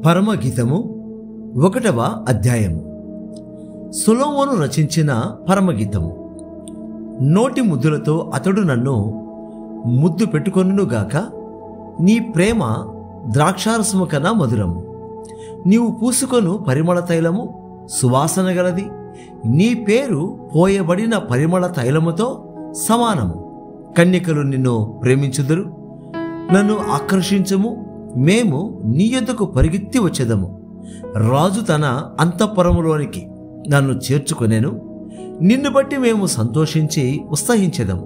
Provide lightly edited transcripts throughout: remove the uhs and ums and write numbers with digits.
పరమగీతము 1వ అధ్యాయము. సొలొమోను రచించిన పరమగీతము. నోటి ముద్దులతో అతడు నన్ను ముద్దు పెట్టుకొనుగాక. నీ ప్రేమ ద్రాక్షారసము కన్నా మధురము. నీవు పూసుకొను పరిమళ తైలము సువాసన గలది. నీ పేరు పోయబడిన పరిమళ తైలముతో సమానము. కన్యకలు నిన్ను ప్రేమించుదురు. నన్ను ఆకర్షించుము, మేము నీ యొద్దకు పరిగెత్తి వచ్చేదము. రాజు తన అంతఃపురములోనికి నన్ను చేర్చుకొనేను. నిన్ను బట్టి మేము సంతోషించి ఉత్సహించెదము.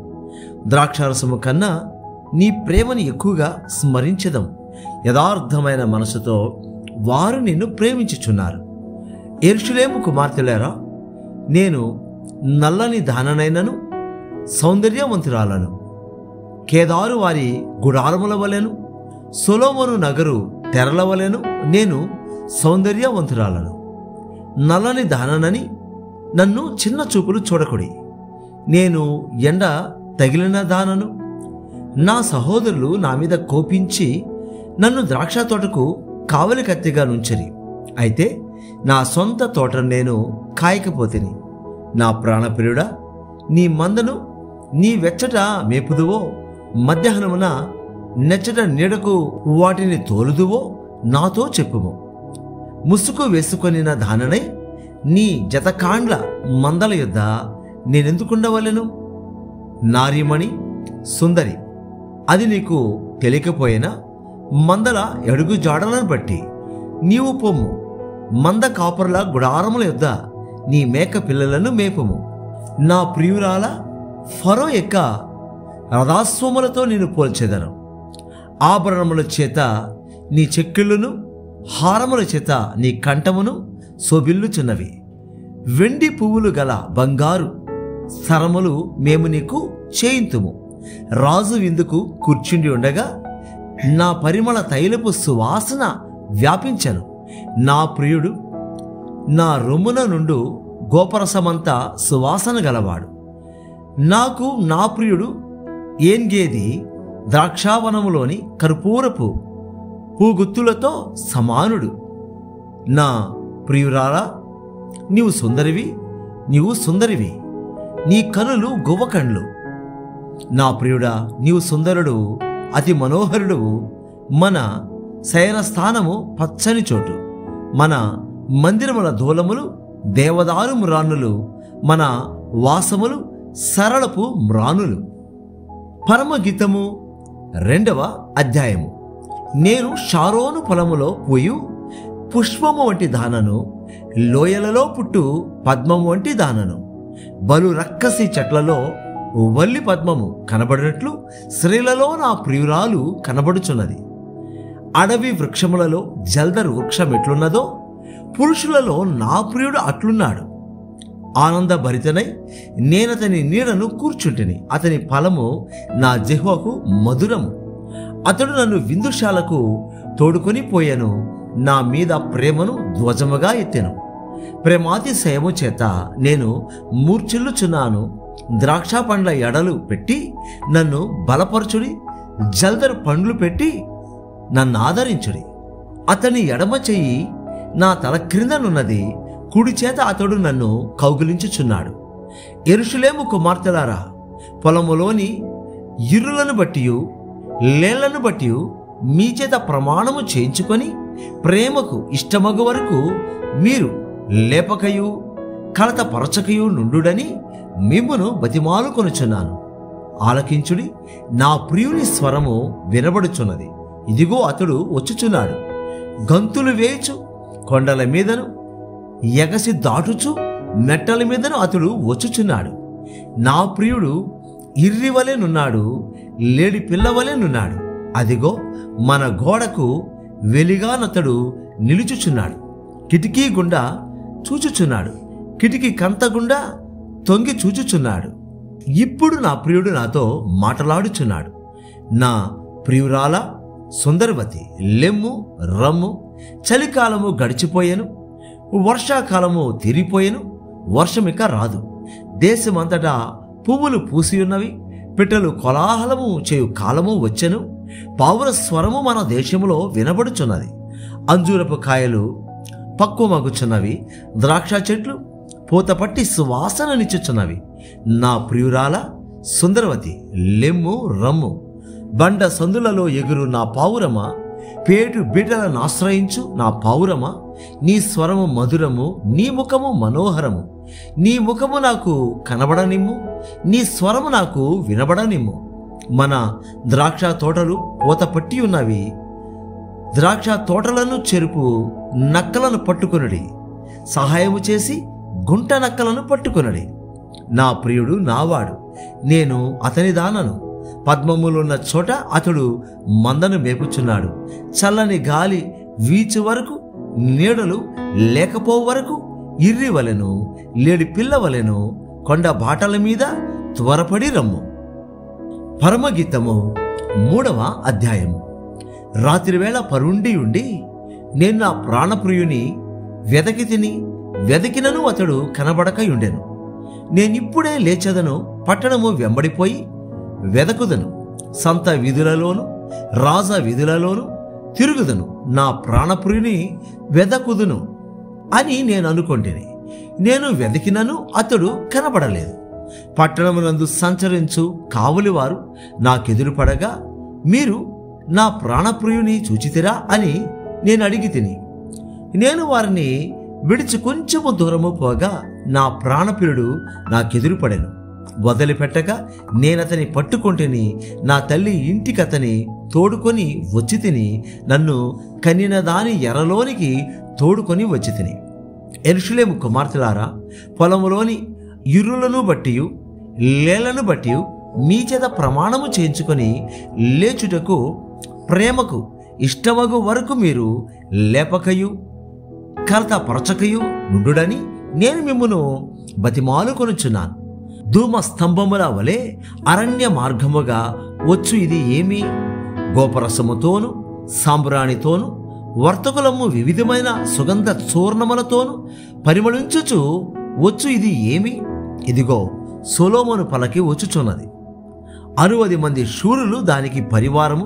ద్రాక్షారసము కన్నా నీ ప్రేమని ఎక్కువగా స్మరించెదము. యథార్థమైన మనసుతో వారు నిన్ను ప్రేమించుచున్నారు. యెరూషలేము కుమార్తెలారా, నేను నల్లని దాననైనను సౌందర్యవంతురాలను. కేదారు వారి గుడారముల వలెను, సొలొమోను నగరు తెరల వలెను నేను సౌందర్యవంతురాలను. నల్లని దాననని నన్ను చిన్న చూపులు చూడకుడి. నేను ఎండ తగిలిన దానను. నా సహోదరులు నా మీద కోపించి నన్ను ద్రాక్ష తోటకు కావలి కత్తిగా నుంచరి. అయితే నా సొంత తోటను నేను కాయకపోతిని. నా ప్రాణప్రియుడా, నీ మందను నీ వెచ్చట మేపుదువో, మధ్యాహ్నమున నెచ్చట నీడకు వాటిని తోలుదువో నాతో చెప్పుము. ముసుగు వేసుకొనిన దాననై నీ జతకాండ్ల మందల యొద్ద నేనెందుకుండవలెను? నారీమణి సుందరి, అది నీకు తెలియకపోయినా మందల అడుగు జాడలను బట్టి నీవు పొమ్ము. మంద కాపరుల గుడారముల యొద్ద నీ మేక పిల్లలను మేపుము. నా ప్రియురాల, ఫరో యొక్క రథాశ్వములతో నేను పోల్చెదను. ఆభరణముల చేత నీ చెక్కిళ్ళును, హారముల చేత నీ కంఠమును శోభిల్లుచున్నవి. వెండి పువ్వులు గల బంగారు సరములు మేము నీకు చేయింతుము. రాజు విందుకు కూర్చుండి ఉండగా నా పరిమళ తైలపు సువాసన వ్యాపించను. నా ప్రియుడు నా రొమ్మున నుండు గోపరసమంతా సువాసన గలవాడు. నాకు నా ప్రియుడు ఏన్గేది ద్రాక్షావనములోని కర్పూరపు పూగుత్తులతో సమానుడు. నా ప్రియురాలా, నీవు సుందరివి, నీవు సుందరివి. నీ కనులు గువ్వ కండ్లు. నా ప్రియుడా, నీవు సుందరుడు, అతి మనోహరుడు. మన శయన స్థానము పచ్చని చోటు. మన మందిరముల దూలములు దేవదారు మ్రానులు. మన వాసములు సరళపు మ్రానులు. పరమగీతము 2వ అధ్యాయము. నేను షారోను పొలములో పోయు పుష్పము వంటి దానను, లోయలలో పుట్టు పద్మము వంటి దానను. బలు రక్కసి చెట్లలో వల్లి పద్మము కనబడినట్లు స్త్రీలలో నా ప్రియురాలు కనబడుచున్నది. అడవి వృక్షములలో జల్దరు వృక్షం ఎట్లున్నదో పురుషులలో నా ప్రియుడు అట్లున్నాడు. ఆనందభరితనై నేనతని నీడను కూర్చుంటిని. అతని ఫలము నా జిహ్వకు మధురము. అతడు నన్ను విందుశాలకు తోడుకొని పోయాను. నా మీద ప్రేమను ధ్వజముగా ఎత్తెను. ప్రేమాతిశయము చేత నేను మూర్ఛిల్లుచున్నాను. ద్రాక్ష పండ్ల ఎడలు పెట్టి నన్ను బలపరచుడి. జల్దరు పండ్లు పెట్టి నన్ను ఆదరించుడి. అతని ఎడమ చెయ్యి నా తల క్రిందనున్నది. కుడి చేత అతడు నన్ను కౌగిలించుచున్నాడు. యెరూషలేము కుమార్తెలారా, పొలములోని ఇర్రులను బట్టియు లేళ్లను బట్టి మీ చేత ప్రమాణము చేయించుకొని ప్రేమకు ఇష్టమగు వరకు మీరు లేపకయు కలత పరచకయు నుండుడని మిమ్మును బతిమాలు కొనుచున్నాను. ఆలకించుడి. నా ప్రియుని స్వరము వినబడుచున్నది. ఇదిగో అతడు వచ్చుచున్నాడు. గంతులు వేయుచు కొండల మీదను ఎగసి దాటుచు మెట్టల మీదను అతడు వచ్చుచున్నాడు. నా ప్రియుడు ఇర్రివలెనున్నాడు, లేడి పిల్లవలెనున్నాడు. అదిగో మన గోడకు వెలిగానతడు నిలుచుచున్నాడు. కిటికీ గుండా చూచుచున్నాడు. కిటికీ కంతగుండా తొంగి చూచుచున్నాడు. ఇప్పుడు నా ప్రియుడు నాతో మాటలాడుచున్నాడు. నా ప్రియురాల సుందరవతి, లెమ్ము రమ్ము. చలికాలము గడిచిపోయెను, వర్షాకాలము తీరిపోయెను. వర్షమిక రాదు. దేశమంతటా పువ్వులు పూసియున్నవి. పిట్టలు కోలాహలము చేయు కాలము వచ్చెను. పావుర స్వరము మన దేశములో వినబడుచున్నది. అంజూరపు కాయలు పక్వమగుచున్నవి, ద్రాక్ష చెట్లు పూతపట్టి సువాసననిచ్చుచున్నవి. నా ప్రియురాల సుందరవతి, లెమ్ము రమ్ము. బండ సందులలో ఎగురు నా పావురమా, పేటు బిడ్డలను ఆశ్రయించు నా పావురమా. నీ స్వరము మధురము, నీ ముఖము మనోహరము. నీ ముఖము నాకు కనబడనిమ్ము, నీ స్వరము నాకు వినబడనిమ్ము. మన ద్రాక్ష తోటలు పూతపట్టి ఉన్నవి, ద్రాక్ష తోటలను చెరుపు నక్కలను పట్టుకొనుడి. సహాయము చేసి గుంట నక్కలను పట్టుకొనుడి. నా ప్రియుడు నావాడు, నేను అతని దానను. పద్మములున్న చోట అతడు మందను మేపుచున్నాడు. చల్లని గాలి వీచు వరకు, నీడలు లేకపో వరకు ఇర్రి వలెను, లేడి పిల్ల వలెను కొండ బాటల మీద త్వరపడి రమ్ము. పరమగీతము 3వ అధ్యాయము. రాత్రివేళ పరుండి ఉండి నేను నా ప్రాణప్రియుని వెదకినను అతడు కనబడకయుండెను. నేనిప్పుడే లేచెదను, పట్టణము వెంబడిపోయి వెదకుదను, సంత వీధులలోను రాజ వీధులలోను తిరుగుదను, నా ప్రాణప్రియుని వెదకుదును అని నేను అనుకొంటిని. నేను వెదకినను అతడు కనబడలేదు. పట్టణమునందు సంచరించు కావులివారు నాకెదురు పడగా, మీరు నా ప్రాణప్రియుని చూచితిరా అని నేను అడిగి తిని, నేను వారిని విడిచి కొంచెము దూరము పోగా నా ప్రాణప్రియుడు నాకెదురుపడెను. వదిలిపెట్టక నేనతని పట్టుకొంటిని. నా తల్లి ఇంటికతని తోడుకొని వచ్చి తిని, నన్ను కనిన దాని ఎరలోనికి తోడుకొని వచ్చి తిని. యెరూషలేము కుమార్తెలారా, పొలములోని ఇర్రులను బట్టియు లేలను బట్టియు మీ చేత ప్రమాణము చేయించుకొని లేచుటకు ప్రేమకు ఇష్టమగు వరకు మీరు లేపకయు కలతపరచకయు నుండుడని నేను మిమ్మును బతిమాలుకొనుచున్నాను. ధూమ స్తంభముల వలె అరణ్య మార్గముగా వచ్చు ఇది ఏమి? గోపరసముతోను సాంబ్రాణితోను వర్తకులము వివిధమైన సుగంధ చూర్ణములతోను పరిమళించుచు వచ్చు ఇది ఏమి? ఇదిగో సొలొమోను పలకి వచ్చుచున్నది. 60 మంది శూరులు దానికి పరివారము.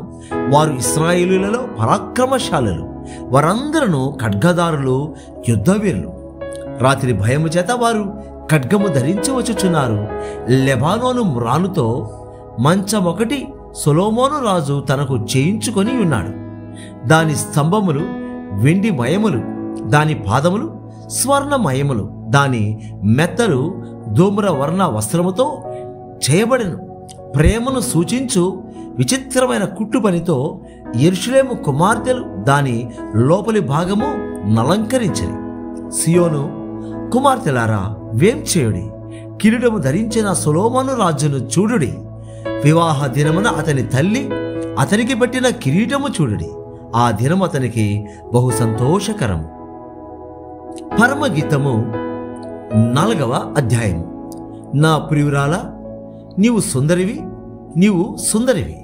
వారు ఇశ్రాయేలులలో పరాక్రమశాలులు. వారందరూ ఖడ్గదారులు, యుద్ధవీరులు. రాత్రి భయము చేత వారు ఖడ్గము ధరించి వచ్చుచున్నారు. లెబానోను మ్రానుతో మంచమొకటి సొలొమోను రాజు తనకు చేయించుకొని ఉన్నాడు. దాని స్తంభములు వెండి మయములు, దాని పాదములు స్వర్ణమయములు, దాని మెత్తలు ధూమ్రవర్ణ వస్త్రముతో చేయబడెను. ప్రేమను సూచించు విచిత్రమైన కుట్టు పనితో యెరూషలేము కుమార్తెలు దాని లోపలి భాగము నలంకరించని. సియోను కుమార్తెలారా, వేం చేయుడి, కిరీటము ధరించిన సొలొమోను రాజును చూడుడి. వివాహ దినమున అతని తల్లి అతనికి పెట్టిన కిరీటము చూడుడి. ఆ దినం అతనికి బహు సంతోషకరము. పరమగీతము 4వ అధ్యాయము. నా ప్రియురాల, నీవు సుందరివి, నీవు సుందరివి.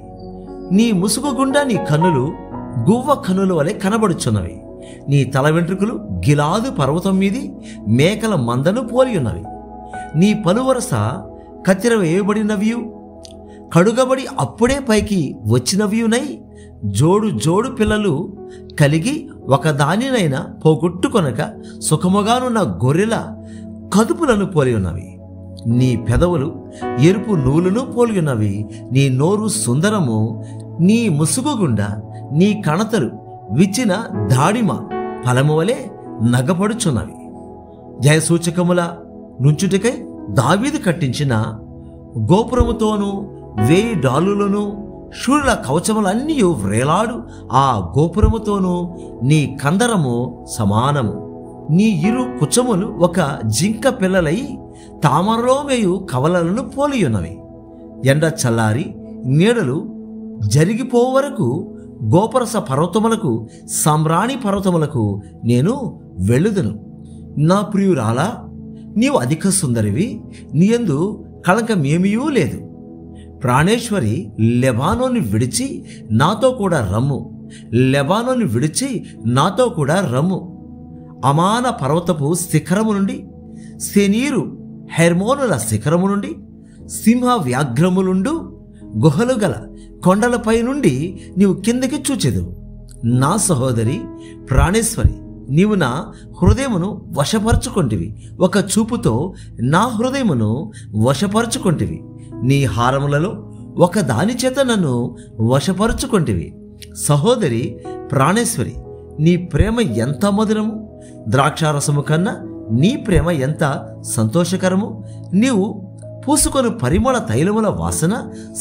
నీ ముసుగు గుండా నీ కన్నులు గువ్వ కన్నుల వలె కనబడుచున్నవి. నీ తల వెంట్రుకలు గిలాదు పర్వతం మీది మేకల మందను పోలి ఉన్నవి. నీ పలువరస కత్తెర వేయబడినవియు కడుగబడి అప్పుడే పైకి వచ్చినవియునై జోడు జోడు పిల్లలు కలిగి ఒకదానినైనా పోగొట్టుకొనక సుఖముగానున్న గొర్రెల కదుపులను పోలి ఉన్నవి. నీ పెదవులు ఎరుపు నూలును పోలి ఉన్నవి. నీ నోరు సుందరము. నీ ముసుగు గుండా నీ కణతలు విచ్చిన దాడిమ ఫలము వలె నగపడుచున్నవి. జయసూచకముల నుంచుటికై దావీదు కట్టించిన గోపురముతోనూ 1000 డాలులను శూరుల కవచములన్నీ వ్రేలాడు ఆ గోపురముతోనూ నీ కందరము సమానము. నీ ఇరు కుచములు ఒక జింక పిల్లలై తామరలో మేయు కవలలను పోలియున్నవి. ఎండ చల్లారి నీడలు జరిగిపో వరకు గోపరస పర్వతములకు సామ్రాణి పర్వతములకు నేను వెళ్ళుదును. నా ప్రియురాలా, నీవు అధిక సుందరివి, నీయందు కళంకమేమీయూ లేదు. ప్రాణేశ్వరి, లెబానోను విడిచి నాతో కూడా రమ్ము. లెబానోను విడిచి నాతో కూడా రమ్ము. అమాన పర్వతపు శిఖరము నుండి, సెనీరు హెర్మోనుల శిఖరము నుండి, సింహ వ్యాఘ్రములుండు గుహలు గల కొండలపై నుండి నీవు కిందకి చూచెదవు. నా సహోదరి ప్రాణేశ్వరి, నీవు నా హృదయమును వశపరుచుకొంటివి. ఒక చూపుతో నా హృదయమును వశపరుచుకొంటివి. నీ హారములలో ఒక దాని చేత నన్ను వశపరుచుకొంటివి. సహోదరి ప్రాణేశ్వరి, నీ ప్రేమ ఎంత మధురము! ద్రాక్షారసము కన్నా నీ ప్రేమ ఎంత సంతోషకరము! నీవు పూసుకొని పరిమళ తైలముల వాసన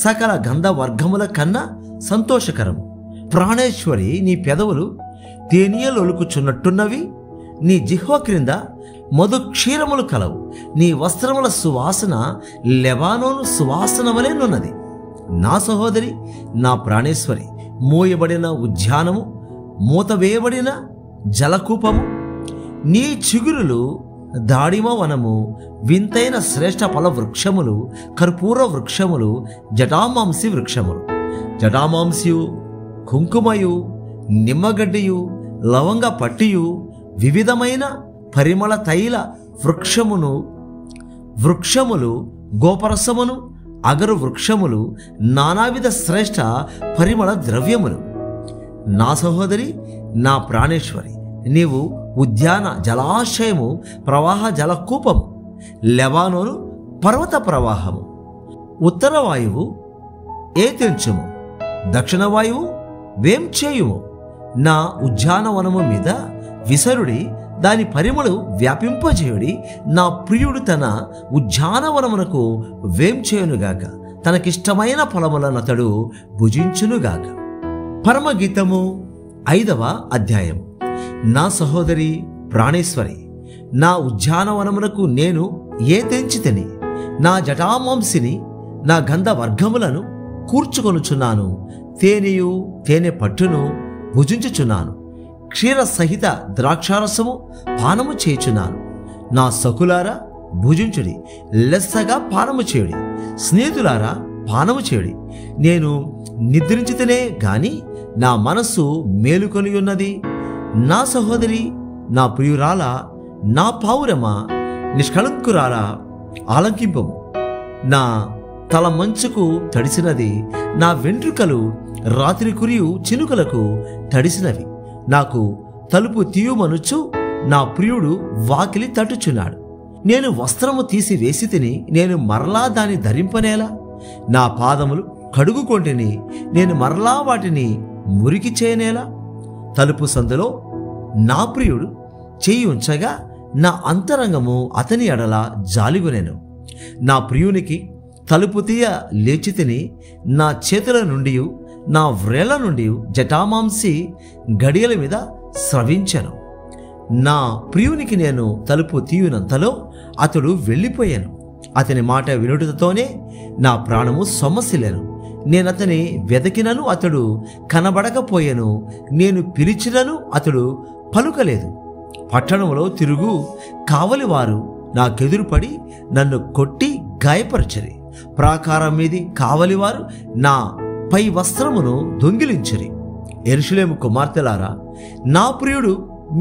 సకల గంధవర్గముల కన్నా సంతోషకరము. ప్రాణేశ్వరి, నీ పెదవులు తేనీయలొలుకుచున్నట్టున్నవి. నీ జిహ్వ క్రింద మధు క్షీరములు కలవు. నీ వస్త్రముల సువాసన లెబానోను సువాసన వలెనున్నది. నా సహోదరి, నా ప్రాణేశ్వరి, మూయబడిన ఉద్యానము, మూతవేయబడిన జలకూపము, నీ చిగురులు దాడిమ వనము, వింతైన శ్రేష్ఠ ఫల వృక్షములు, కర్పూర వృక్షములు, జటామాంసి వృక్షములు. జటామాంసియు, కుంకుమయు, నిమ్మగడ్డియు, లవంగ పట్టియు, వివిధమైన పరిమళ తైల వృక్షములు, గోపరసమును, అగరు వృక్షములు, నానావిధ శ్రేష్ఠ పరిమళ ద్రవ్యములు. నా సహోదరి, నా ప్రాణేశ్వరి, నీవు ఉద్యాన జలాశయము, ప్రవాహ జలకూపము, లెబానోను పర్వత ప్రవాహము. ఉత్తర వాయువు ఏతెంచుము, దక్షిణ వాయువు వేం చేయుము. నా ఉద్యానవనము మీద విసరుడి, దాని పరిమళు వ్యాపింపజేయుడి. నా ప్రియుడు తన ఉద్యానవనమునకు వేం చేయునుగాక, తనకిష్టమైన ఫలములను అతడు భుజించునుగాక. పరమగీతము 5వ అధ్యాయము. నా సహోదరి ప్రాణేశ్వరి, నా ఉద్యానవనమునకు నేను తెంచితిని. నా జటామాంసిని, నా గంధవర్గములను కూర్చుకొనుచున్నాను. తేనెయు తేనె పట్టును భుజించుచున్నాను. క్షీర సహిత ద్రాక్షారసము పానము చేయుచున్నాను. నా సకులారా భుజించుడి, లెస్సగా పానము చేయుడి. స్నేహితులారా పానము చేయుడి. నేను నిద్రించితేనే గాని నా మనస్సు మేలుకొని ఉన్నది. నా సహోదరి, నా ప్రియురాల, నా పావురమ, నిష్కళంకురాల ఆలంకింపము. నా తల మంచుకు తడిసినది, నా వెంట్రుకలు రాత్రి కురియు చినుకలకు తడిసినవి. నాకు తలుపు తీయుమనుచు నా ప్రియుడు వాకిలి తట్టుచున్నాడు. నేను వస్త్రము తీసి వేసి తిని, నేను మరలా దాన్ని ధరింపనేలా? నా పాదములు కడుగుకొంటిని, నేను మరలా వాటిని మురికి చేయనేలా? తలుపు సందులో నా ప్రియుడు చెయ్యి ఉంచగా నా అంతరంగము అతని ఎడల జాలిగొనెను. నా ప్రియునికి తలుపు తీయ లేచి తిని, నా చేతుల నుండి నా వ్రేళ్ల నుండి జటామాంసి గడియల మీద స్రవించెను. నా ప్రియునికి నేను తలుపు తీయునంతలో అతడు వెళ్ళిపోయాను. అతని మాట వినుటతోనే నా ప్రాణము సొమ్మసిల్లాను. నేనతని వెదకినను అతడు కనబడకపోయాను. నేను పిలిచినను అతడు పలుకలేదు. పట్టణంలో తిరుగు కావలివారు నాకెదురుపడి నన్ను కొట్టి గాయపరచరి. ప్రాకారం మీది కావలివారు నా పై వస్త్రమును దొంగిలించరి. యెరూషలేము కుమార్తెలారా, నా ప్రియుడు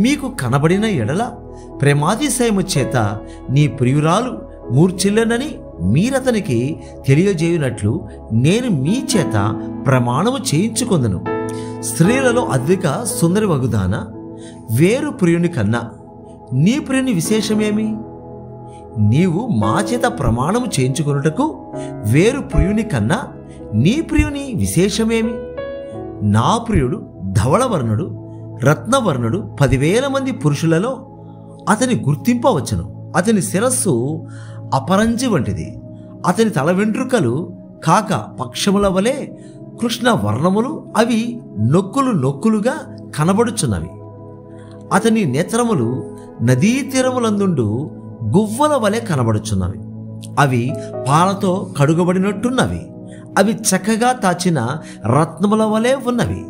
మీకు కనబడిన ఎడల ప్రేమాతిశయము చేత నీ ప్రియురాలు మూర్ఛిల్లనని మీరతనికి తెలియజేయునట్లు నేను మీ చేత ప్రమాణము చేయించుకొందును. స్త్రీలలో అధిక సుందరి వగుదాన, వేరు ప్రియుని కన్నా నీ ప్రియుని విశేషమేమి? నీవు మా చేత ప్రమాణము చేయించుకొనుటకు వేరు ప్రియుని కన్నా నీ ప్రియుని విశేషమేమి? నా ప్రియుడు ధవళవర్ణుడు, రత్నవర్ణుడు, 10,000 మంది పురుషులలో అతని గుర్తింపవచ్చును. అతని శిరస్సు అపరంజి వంటిది. అతని తల వెంట్రుకలు కాక పక్షముల వలె కృష్ణ వర్ణములు, అవి నొక్కులుగా కనబడుచున్నవి. అతని నేత్రములు నదీ తీరములందుండు గువ్వల వలె కనబడుచున్నవి. అవి పాలతో కడుగబడినట్టున్నవి. అవి చక్కగా తాచిన రత్నముల వలె ఉన్నవి.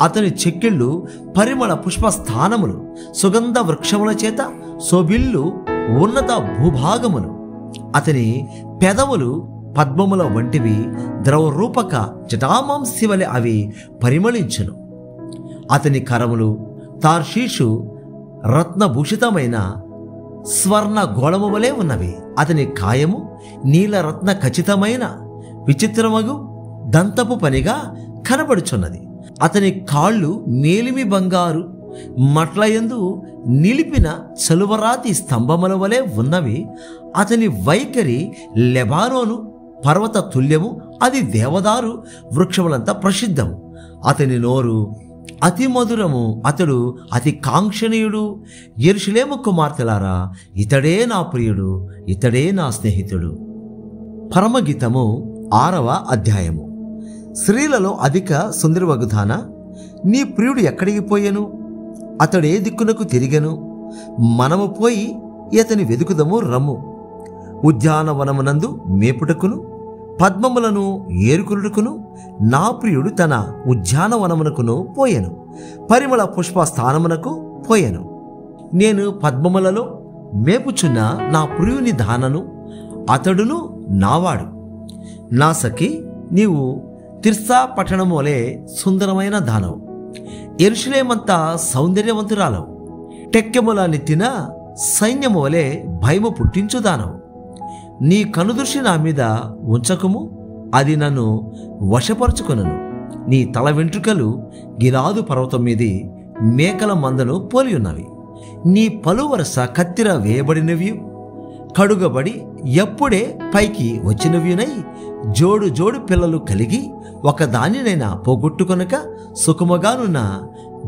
అతని చెక్కిళ్ళు పరిమళ పుష్పస్థానములు, సుగంధ వృక్షముల చేత శోభిల్లు ఉన్నత భూభాగములు. అతని పెదవులు పద్మముల వంటివి, ద్రవరూపక జటామాంసి వలె అవి పరిమళించును. అతని కరములు తార్షీషు రత్నభూషితమైన స్వర్ణ గోళము వలె ఉన్నవి. అతని కాయము నీలరత్న ఖచ్చితమైన విచిత్రమగు దంతపు పనిగా కనబడుచున్నది. అతని కాళ్ళు మేలిమి బంగారు మట్లయందు నిలిపిన చలువరాతి స్తంభముల వలె ఉన్నవి. అతని వైఖరి లెబానోను పర్వత తుల్యము, అది దేవదారు వృక్షములంతా ప్రసిద్ధము. అతని నోరు అతి మధురము, అతడు అతి కాంక్షణీయుడు. యెరూషలేము కుమార్తెలారా, ఇతడే నా ప్రియుడు, ఇతడే నా స్నేహితుడు. పరమగీతము 6వ అధ్యాయము. స్త్రీలలో అధిక సుందరివగుదాన, నీ ప్రియుడు ఎక్కడికి పోయెను? అతడే దిక్కునకు తిరిగెను. మనము పోయి ఇతని వెదుకుదము రమ్ము. ఉద్యానవనమునందు మేపుటకును పద్మములను ఏరుకునుటకును నా ప్రియుడు తన ఉద్యానవనమునకును పోయెను, పరిమళ పుష్పస్థానమునకు పోయెను. నేను పద్మములలో మేపుచున్న నా ప్రియుని దానను, అతడును నావాడు. నా సఖి, నీవు తిర్సా పట్టణము వలె సుందరమైన దానవు. యెరూషలేమంతా సౌందర్యవంతురాలవు. టెక్కెముల నెత్తిన సైన్యము వలె భయము పుట్టించు దానవు. నీ కనుదృష్టి నా మీద ఉంచకము, అది నన్ను వశపరుచుకొనను. నీ తల వెంట్రుకలు గిలాదు పర్వతం మీది మేకల మందను పోలి ఉన్నవి. నీ పలువరస కత్తిర వేయబడినవి, కడుగబడి ఎప్పుడే పైకి వచ్చినవినై జోడు జోడు పిల్లలు కలిగి ఒకదానినైనా పోగొట్టుకొనక సుఖముగానున్న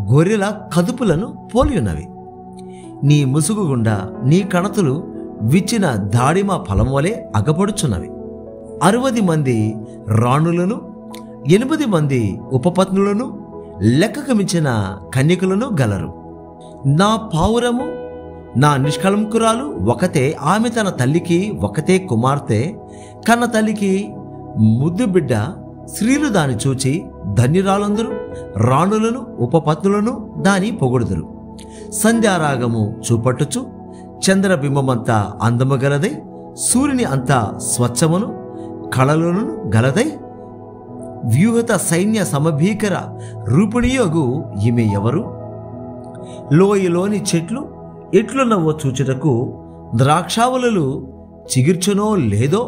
గొర్రెల కదుపులను పోలి ఉన్నవి. నీ ముసుగు గుండా నీ కణతులు విచ్చిన దాడిమ ఫలం వలె అగపడుచున్నవి. 60 మంది రాణులను, 8 మంది ఉపపత్నులను, లెక్కకు మించిన కన్యకులను గలరు. నా పావురము, నా నిష్కళంకురాలు ఒకతే. ఆమె తన తల్లికి ఒకతే కుమార్తె, కన్న తల్లికి ముద్దు బిడ్డ. స్త్రీలు దాని చూచి ధన్యురాలందరూ, రాణులను ఉపపత్నులను దాని పొగొడుదురు. సంధ్యారాగము చూపట్టుచు చంద్రబింబమంతా అందము గలదై, సూర్యుని అంతా స్వచ్ఛమును కళలను గలదై, వ్యూహత సైన్య సమభీకర రూపిణియోగు ఈమె ఎవరు? లోయలోని చెట్లు ఎట్లున్నవో చూచుటకు ద్రాక్షావళులు చిగిర్చునో లేదో,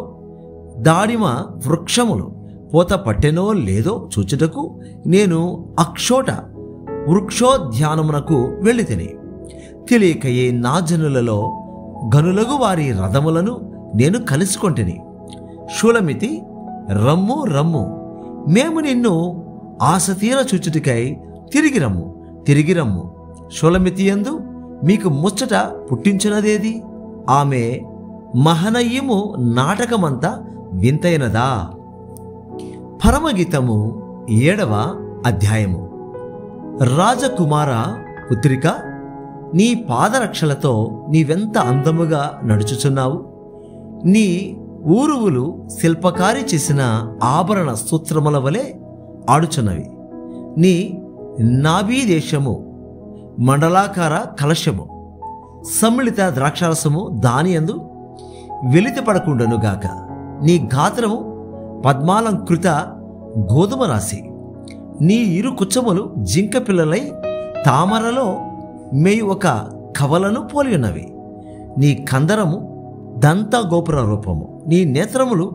దాడిమ వృక్షములు పోత పట్టెనో లేదో చూచుటకు నేను అక్షోట వృక్షోద్యానమునకు వెళ్ళితిని. తెలియకయే నా జనులలో గనులగు వారి రథములను నేను కలుసుకొంటిని. షూలమితి, రమ్ము రమ్ము, మేము నిన్ను ఆశతీర చూచుటికై తిరిగి రమ్ము, తిరిగి రమ్ము. షూలమితియందు మీకు ముచ్చట పుట్టించినదేది? ఆమె మహనయీము నాటకమంతా వింతైనదా? పరమగీతము 7వ అధ్యాయము. రాజకుమార పుత్రిక, నీ పాదరక్షలతో నీవెంత అందముగా నడుచుచున్నావు. నీ ఊరువులు శిల్పకారి చేసిన ఆభరణ సూత్రముల వలె ఆడుచున్నవి. నీ నాభీదేశము మండలాకార కలశము, సమ్మిళిత ద్రాక్షారసము దానియందు వెలితిపడకుండనుగాక. నీ గాత్రము పద్మాలంకృత గోధుమ రాశి. నీ ఇరు కుచ్చములు జింక పిల్లలై తామరలో మేయు ఒక కవలను పోలి ఉన్నవి. నీ కందరము దంత గోపుర రూపము. నీ నేత్రములు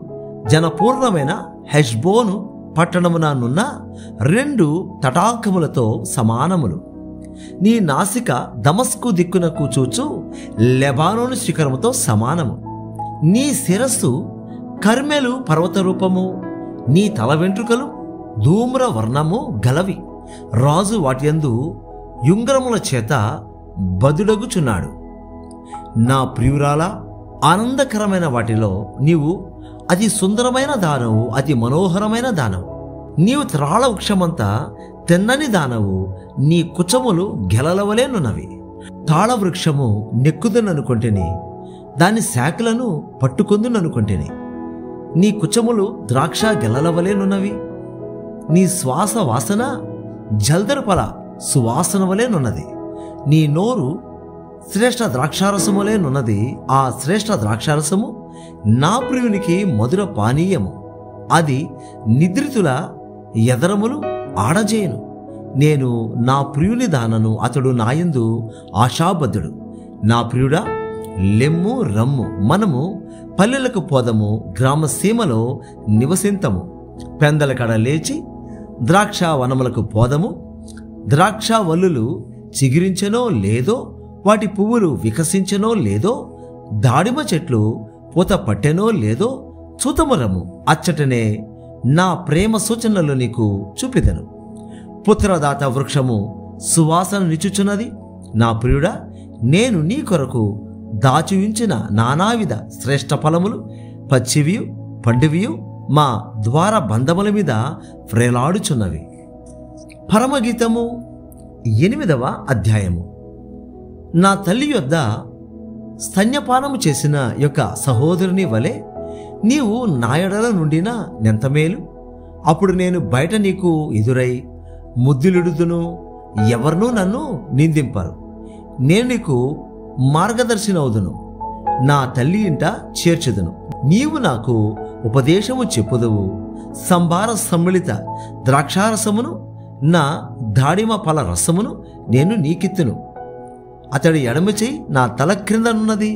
జనపూర్ణమైన హెష్బోను పట్టణముననున్న 2 తటాకములతో సమానములు. నీ నాసిక దమస్కు దిక్కునకు చూచు లెబానోను శిఖరముతో సమానము. నీ శిరస్సు కర్మెలు పర్వత రూపము. నీ తల వెంట్రుకలు ధూమ్ర వర్ణము గలవి. రాజు వాటియందు యుంగరముల చేత బదుడగుచున్నాడు. నా ప్రియురాలా, ఆనందకరమైన వాటిలో నీవు అతి సుందరమైన దానవు, అతి మనోహరమైన దానవు. నీవు త్రాళ వృక్షమంతా తెన్నని దానవు. నీ కుచములు గెలలవలేనున్నవి. తాళవృక్షము నెక్కుదుననుకొంటిని, దాని శాఖలను పట్టుకొందుననుకొంటిని. నీ కుచములు ద్రాక్ష గెలలవలేనున్నవి. నీ శ్వాస వాసన జల్దరపల సువాసన వలెనున్నది. నీ నోరు శ్రేష్ఠ ద్రాక్షారసములేనున్నది. ఆ శ్రేష్ఠ ద్రాక్షారసము నా ప్రియునికి మధుర పానీయము. అది నిద్రితుల ఎదరములు ఆడజేయను. నేను నా ప్రియుని దానను, అతడు నాయందు ఆశాబద్ధుడు. నా ప్రియుడా, లెమ్ము రమ్ము, మనము పల్లెలకు పోదము, గ్రామ సీమలో నివసింతము. పెందల కడ లేచి ద్రాక్ష వనములకు పోదము. ద్రాక్ష వల్లులు చిగిరించెనో లేదో, వాటి పువ్వులు వికసించెనో లేదో, దాడిమ చెట్లు పూత పట్టెనో లేదో చూతమురము. అచ్చటనే నా ప్రేమ సూచనలు నీకు చూపిదను. పుత్రదాత వృక్షము సువాసన నిచుచున్నది. నా ప్రియుడా, నేను నీ కొరకు దాచి ఉంచిన నానావిధ శ్రేష్ఠ ఫలములు పచ్చివియు పండువియు మా ద్వార బంధముల మీద వ్రేలాడుచున్నవి. పరమగీతము 8వ అధ్యాయము. నా తల్లి యొద్ద స్తన్యపానము చేసిన యొక్క సహోదరుని వలె నీవు నా ఎడల నుండిన నెంత మేలు. అప్పుడు నేను బయట నీకు ఎదురై ముద్దులిడుదును, ఎవరినూ నన్ను నిందింపరు. నేను నీకు మార్గదర్శినవుదును, నా తల్లి ఇంట చేర్చుదును. నీవు నాకు ఉపదేశము చెప్పుదువు. సంభార సమ్మిళిత ద్రాక్షారసమును నా దాడిమ ఫల రసమును నేను నీకిత్తును. అతడి ఎడమ చెయ్యి నా తల క్రిందనున్నది,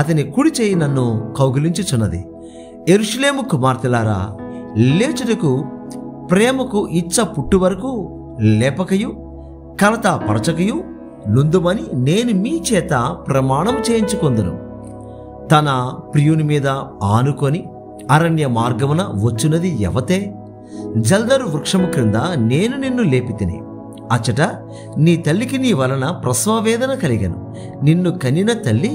అతని కుడి చెయ్యి నన్ను కౌగిలించుచున్నది. యెరూషలేము కుమార్తెలారా, లేచుటకు ప్రేమకు ఇచ్చ పుట్టు వరకు లేపకయు కలత పరచకయు నుందుమని నేను మీ చేత ప్రమాణం చేయించుకొందును. తన ప్రియుని మీద ఆనుకొని అరణ్య మార్గమున వచ్చునది ఎవతే? జల్దరు వృక్షము క్రింద నేను నిన్ను లేపితిని. అచ్చట నీ తల్లికి నీ వలన ప్రసవ వేదన కలిగెను. నిన్ను కనిన తల్లి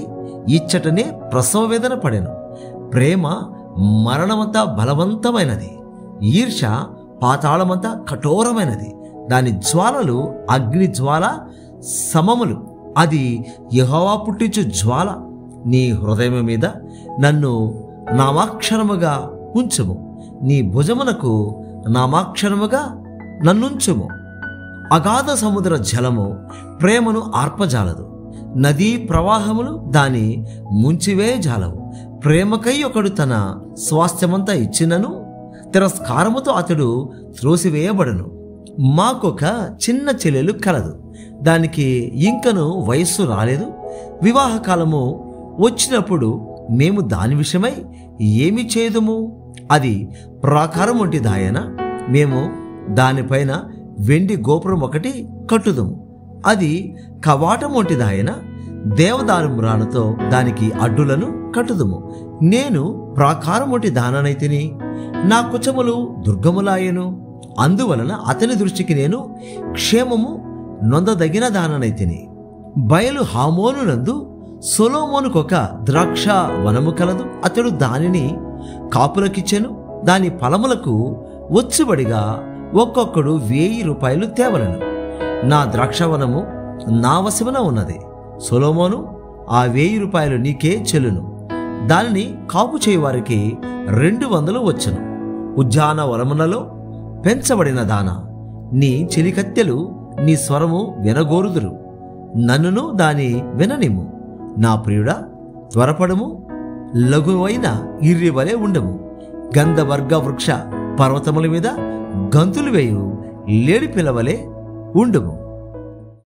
ఇచ్చటనే ప్రసవ వేదన పడెను. ప్రేమ మరణమంతా బలవంతమైనది, ఈర్ష పాతాళమంతా కఠోరమైనది. దాని జ్వాలలు అగ్ని జ్వాల సమములు. అది యెహోవా పుట్టించు జ్వాల. నీ హృదయం మీద నన్ను నామాక్షరముగా ఉంచుము, నీ భుజమునకు నామాక్షరముగా నన్నుంచుము. అగాధ సముద్ర జలము ప్రేమను ఆర్పజాలదు, నదీ ప్రవాహములు దాని ముంచివే జాలవు. ప్రేమకై ఒకడు తన స్వాస్థ్యమంతా ఇచ్చినను తిరస్కారముతో అతడు త్రోసివేయబడును. మాకొక చిన్న చెల్లెలు కలదు, దానికి ఇంకను వయస్సు రాలేదు. వివాహకాలము వచ్చినప్పుడు మేము దాని విషయమై ఏమి చేదుము? అది ప్రాకారం వంటి దాయన. మేము దానిపైన వెండి గోపురం ఒకటి కట్టుదుము. అది కవాటం వంటి దాయన. దేవదారు మ్రానుతో దానికి అడ్డులను కట్టుదుము. నేను ప్రాకారం వంటి దాననైతిని, నా కుచములు దుర్గములాయెను. అందువలన అతని దృష్టికి నేను క్షేమము నొందదగిన దాననైతిని. బయలు హామోనునందు సొలొమోనుకొక ద్రాక్ష వనము కలదు. అతడు దానిని కాపులకిచ్చెను. దాని ఫలములకు వచ్చుబడిగా ఒక్కొక్కడు 1000 రూపాయలు తేవలను. నా ద్రాక్షవనము నా వశమున ఉన్నది. సొలొమోను ఆ 1000 రూపాయలు నీకే చెల్లును. దానిని కాపు చేయువారికి 200 వచ్చును. ఉద్యానవనములలో పెంచబడిన దాన, నీ చెలికత్తెలు నీ స్వరము వినగోరుదురు. నన్నును దాని విననిమ్ము. నా ప్రియుడా, త్వరపడము, లఘువైన ఇర్రి వలె ఉండము. గంధవర్గ వృక్ష పర్వతముల మీద గంతులు వేయు లేడి పిల్లవలే ఉండుము.